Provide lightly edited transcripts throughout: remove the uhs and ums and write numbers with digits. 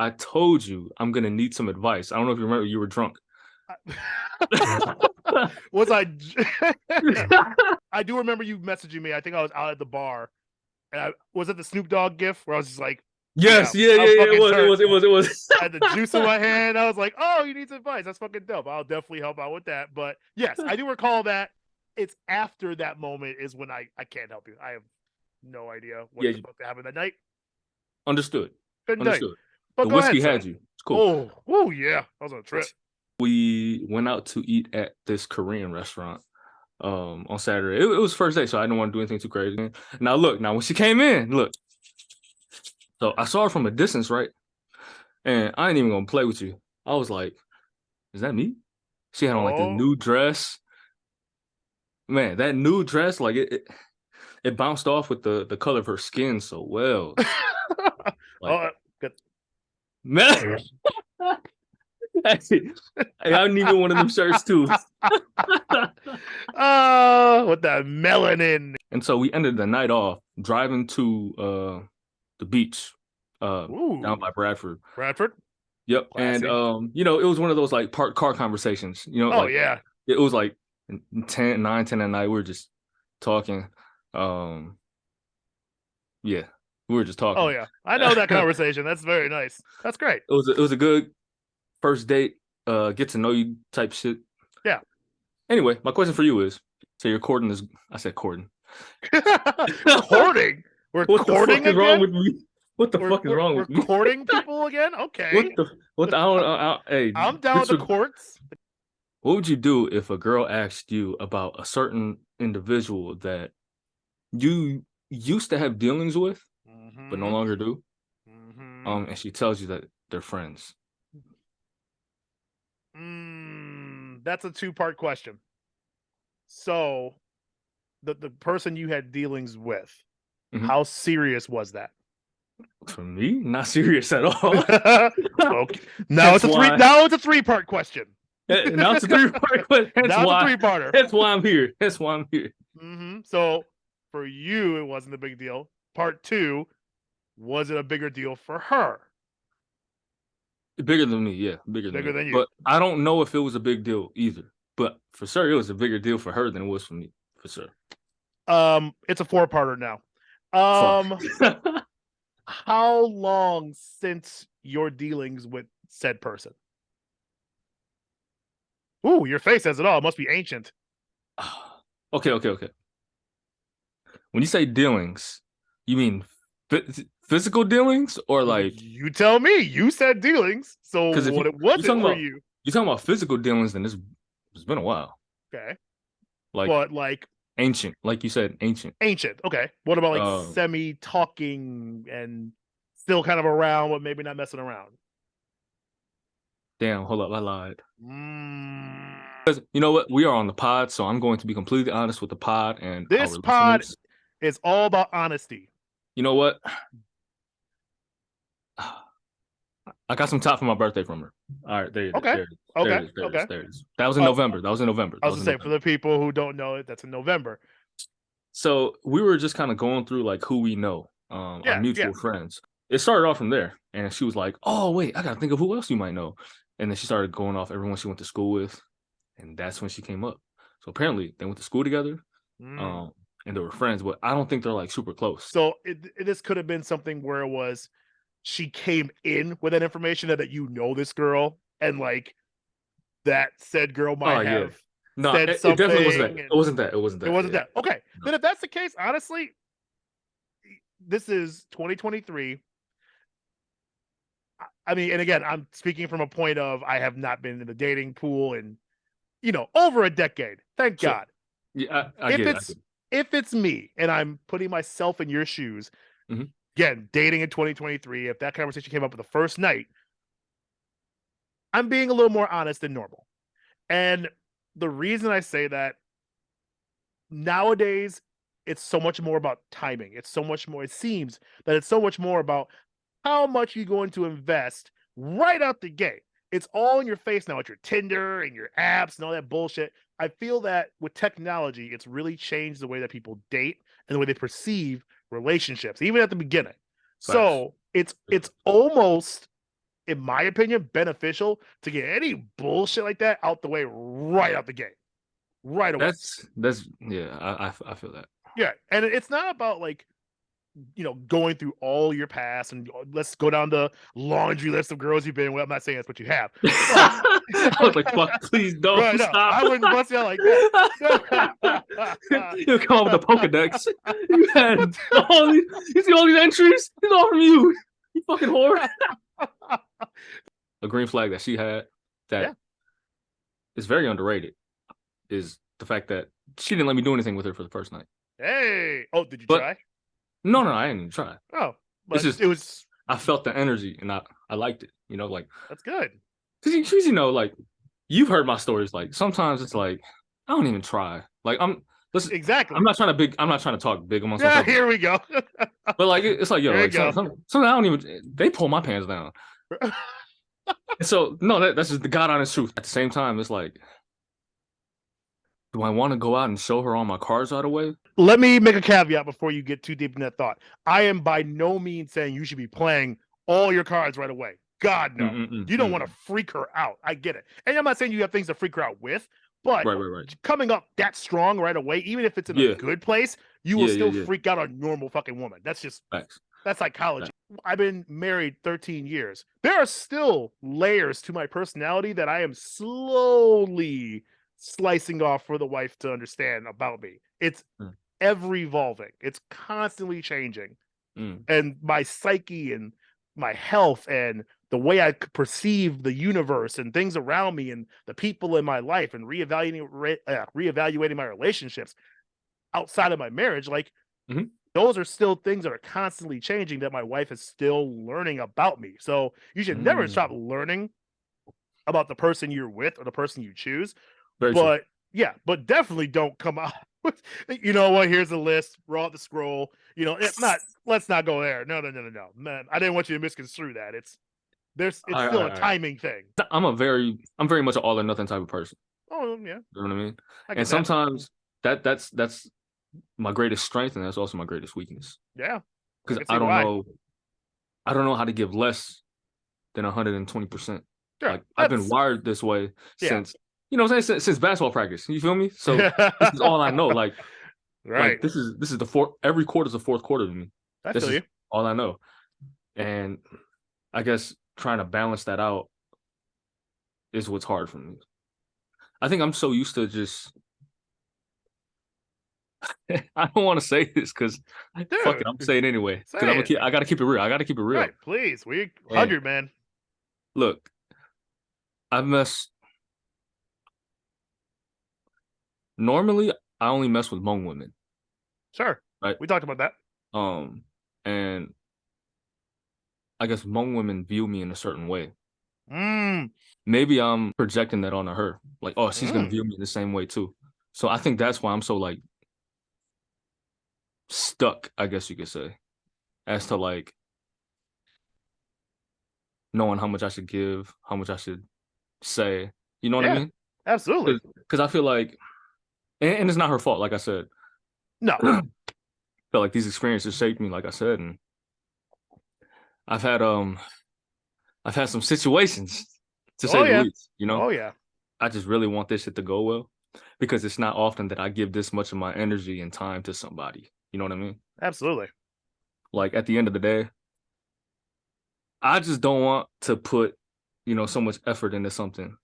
I told you I'm gonna need some advice. I don't know if you remember, you were drunk. Was I? I do remember you messaging me. I think I was out at the bar, and I was at the Snoop Dogg gif where I was just like, Yes, "Yeah, yeah, I'm yeah, it fucking was, it turned." was, it was, it was. I had the juice in my hand. I was like, "Oh, you need some advice? That's fucking dope. I'll definitely help out with that." But yes, I do recall that. It's after that moment is when I can't help you. I have no idea what Yeah, the fuck happened that night. understood, Couldn't tell you. understood. But The go ahead, whiskey sir. had you. It's cool. Oh yeah, I was on a trip. We went out to eat at this Korean restaurant on Saturday. It was first day, so I didn't want to do anything too crazy. Now look, now when she came in, look. So I saw her from a distance, right? And I ain't even gonna play with you. I was like, is that me? She had on like this Oh, new dress. Man, that new dress, like it bounced off with the color of her skin so well. Like, good. man, hey, I needed one of them shirts too. Oh, with that melanin. And so we ended the night off driving to the beach down by Bradford. Bradford. Yep. And Classy. you know, it was one of those like parked car conversations. You know, Oh like yeah. it was like 9, 10 at night. We were just talking. Yeah, we were just Oh talking. yeah. I know that conversation. That's very nice. That's great. It was a good first date, get to know you type shit. Yeah. Anyway, my question for you is: so you're courting this? I said courting. Courting. We're What the fuck courting is wrong again. with me? What the fuck is wrong We're with me? courting people again. Okay. What the, I don't, hey, I'm down with the courts. what would you do if a girl asked you about a certain individual that you used to have dealings with, but no Mm-hmm. longer do? Mm-hmm. And she tells you that they're friends. That's a two-part question. So, the person you had dealings with, Mhm. how serious was that? For me, not serious at all. Okay. Now Hence it's a three. why. Now it's a three-part question. Now it's a three-part question. Now it's a three-parter. That's why I'm here. That's why I'm here. So for you, it wasn't a big deal. Part two, was it a bigger deal for her? Bigger than me, yeah, bigger than Bigger me. than you. But I don't know if it was a big deal either. But for sure, it was a bigger deal for her than it was for me. For sure. It's a four-parter now. Fuck. How long since your dealings with said person? Ooh, your face says it all. It must be ancient. Okay. When you say dealings, you mean physical dealings or like? You tell me. You said dealings. So Because if what you was it talking for about you? you talking about physical dealings, then it's been a while. Okay. Like But like ancient, like you said, ancient. ancient. Okay. What about like Uh, semi talking and still kind of around, but maybe not messing around? damn, hold up, I lied. Mm. Because you know what, we are on the pod, so I'm going to be completely honest with the pod and This our pod listeners. is all about honesty. You know what? I got some top for my birthday from her. All right, there it is. Okay. There it is. There Okay. it is. There it is. Okay. There it is. That was in Uh, November. That was in November. I That was was gonna in say for November. the people who don't know it, that's in November. So we were just kind of going through like who we know, our Yeah. Yeah. mutual friends. It started off from there, and she was like, "Oh wait, I gotta think of who else you might know." And then she started going off everyone she went to school with, and that's when she came up. So apparently they went to school together, Mm. um, and they were friends, but I don't think they're like super close. So this could have been something where it was she came in with that information that you know this girl and like that said girl Oh might yeah, have no, said it definitely wasn't that. something It and wasn't that. It wasn't it that. wasn't Yeah, that. Okay. no. Then if that's the case, honestly, this is 2023. I mean, and again, I'm speaking from a point of I have not been in the dating pool in, over a decade. Thank Sure. God. Yeah, I If get it. I it's get it. if it's me and I'm putting myself in your shoes, Mhm. again, dating in 2023, if that conversation came up the first night, I'm being a little more honest than normal. And the reason I say that nowadays, it's so much more about timing. It's so much more, it seems that it's so much more about how much you're going to invest right out the gate. It's all in your face now with your Tinder and your apps and all that bullshit. I feel that with technology, it's really changed the way that people date and the way they perceive relationships, even at the beginning. Facts. So it's almost in my opinion, beneficial to get any bullshit like that out the way right out the gate. Right away. That's yeah, I feel that. Yeah. And it's not about like, going through all your past and let's go down the laundry list of girls you've been with. I'm not saying that's what you have, but I was like, fuck, please don't right, no, stop. I wouldn't bust you out like that. You come up with a Pokedex. You had all these, you see all these entries? These all from you. You fucking whore. A green flag that she had that is very underrated is the fact that she didn't let me do anything with her for the first night. Hey. Oh, did you But try? no, I didn't even try. Oh, but It's just it was. I felt the energy and I liked it. Like That's good. because like you've heard my stories. Like sometimes it's like I don't even try. Like listen, Exactly. I'm not trying to talk big amongst Yeah, myself. here we go. But like it's like yo, There you like go. sometimes I don't even they pull my pants down. And so no, that's just the God honest truth. At the same time, it's like, do I want to go out and show her all my cards right away? Let me make a caveat before you get too deep in that thought. I am by no means saying you should be playing all your cards right away. God, no. You don't want to freak her out. I get it. And I'm not saying you have things to freak her out with, but right. coming up that strong right away, even if it's in a good place, you will still freak out a normal fucking woman. That's just that's psychology. Facts. I've been married 13 years. There are still layers to my personality that I am slowly slicing off for the wife to understand about me. It's ever evolving. It's constantly changing. And my psyche and my health and the way I perceive the universe and things around me and the people in my life and reevaluating my relationships outside of my marriage, like those are still things that are constantly changing that my wife is still learning about me. So you should never stop learning about the person you're with or the person you choose. Very but true. Yeah, but definitely don't come out with, you know what, here's a list, roll out the scroll. Let's not go there. No. Man, I didn't want you to misconstrue that. It's still a timing thing. I'm very much an all or nothing type of person. Oh yeah. You know what I mean? And sometimes that's my greatest strength and that's also my greatest weakness. Yeah. Because I don't know how to give less than 120%. Sure, like I've been wired this way since since basketball practice. You feel me? So this is all I know. Like, like this is the fourth. Every quarter is the fourth quarter to me. This is all I know, and I guess trying to balance that out is what's hard for me. I think I'm so used to just. I don't want to say this because fuck it, I'm saying it anyway. Because I gotta keep it real. I gotta keep it real. Right, please. 100, man. Look, normally I only mess with Hmong women. Sure. Right. We talked about that. And I guess Hmong women view me in a certain way. Maybe I'm projecting that onto her. Like, oh, she's gonna view me the same way too. So I think that's why I'm so like stuck, I guess you could say, as to like knowing how much I should give, how much I should say. You know what I mean? Absolutely. Because I feel like, and it's not her fault, like I said. No. I feel like these experiences shaped me, like I said, and I've had some situations to say the least. Oh yeah. I just really want this shit to go well because it's not often that I give this much of my energy and time to somebody. You know what I mean? Absolutely. Like at the end of the day, I just don't want to put, so much effort into something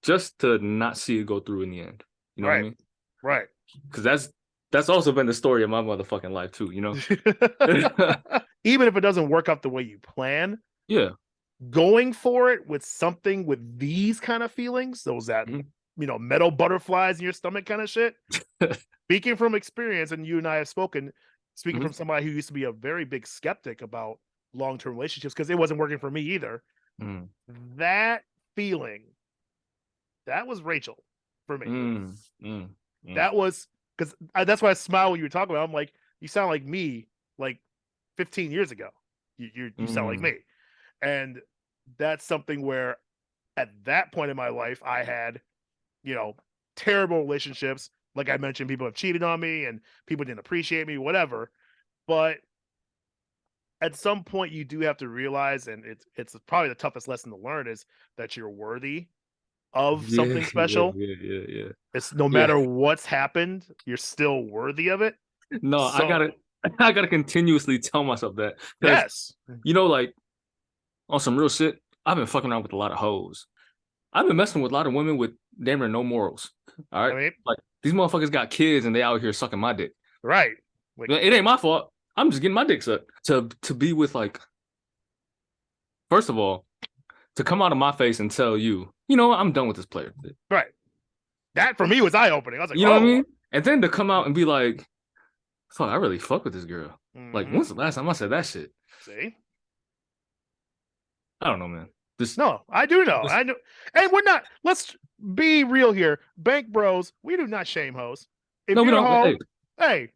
just to not see it go through in the end. You know what I mean? Right. Because that's also been the story of my motherfucking life too, Even if it doesn't work out the way you plan. Yeah. Going for it with something with these kind of feelings, those that, metal butterflies in your stomach kind of shit. Speaking from experience, and you and I have speaking from somebody who used to be a very big skeptic about long-term relationships because it wasn't working for me either. That feeling, that was Rachel for me. That was because that's why I smile when you were talking about it. I'm like, you sound like me like 15 years ago. You sound like me. And that's something where at that point in my life, I had, terrible relationships. Like I mentioned, people have cheated on me and people didn't appreciate me, whatever. But at some point you do have to realize, and it's probably the toughest lesson to learn, is that you're worthy of something special. Yeah. It's no matter what's happened, you're still worthy of it. No, I gotta continuously tell myself that. Yes. Like on some real shit, I've been fucking around with a lot of hoes. I've been messing with a lot of women with damn near no morals. All right. Like these motherfuckers got kids and they out here sucking my dick. Right. Like, it ain't my fault. I'm just getting my dick sucked. To be with, like, first of all, to come out of my face and tell you, I'm done with this player. Right. That for me was eye-opening. I was like, you know what I mean? And then to come out and be like, fuck, I really fuck with this girl. Like, when's the last time I said that shit? See? I don't know, man. No, I do know. I know. And we're not, let's be real here. Bank bros, we do not shame hoes. If you're a hoe, hey,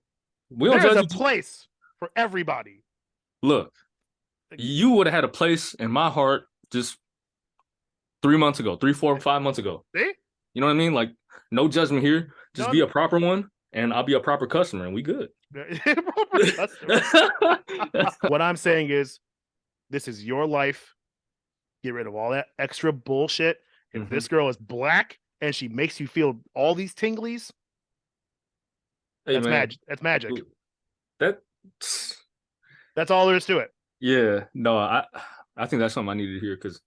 there's a place for everybody. Look, you would have had a place in my heart just 3 months ago, 3, 4, 5 months ago. See? You know what I mean? Like, no judgment here. Just be a proper one, and I'll be a proper customer, and we good. What I'm saying is, this is your life. Get rid of all that extra bullshit. If this girl is black and she makes you feel all these tinglies, that's magic. That's magic. That's all there is to it. Yeah. No, I think that's something I needed to hear, because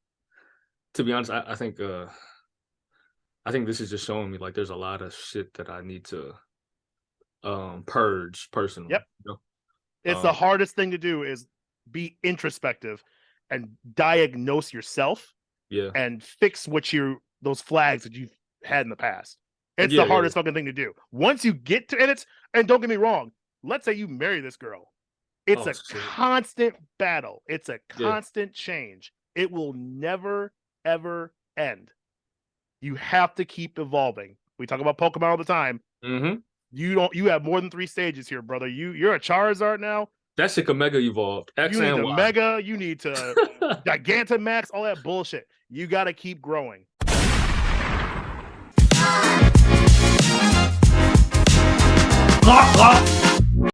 to be honest, I think this is just showing me, like, there's a lot of shit that I need to purge personally. Yep. It's the hardest thing to do, is be introspective and diagnose yourself. Yeah. And fix those flags that you've had in the past. It's the hardest fucking thing to do. Once you get to and don't get me wrong, let's say you marry this girl. It's a constant battle. It's a constant change. It will never, ever end. You have to keep evolving. We talk about Pokemon all the time. You have more than 3 stages here, brother. You're a Charizard now. That shit can mega evolve. X you need and to Y. Mega, you need to Gigantamax, all that bullshit. You got to keep growing.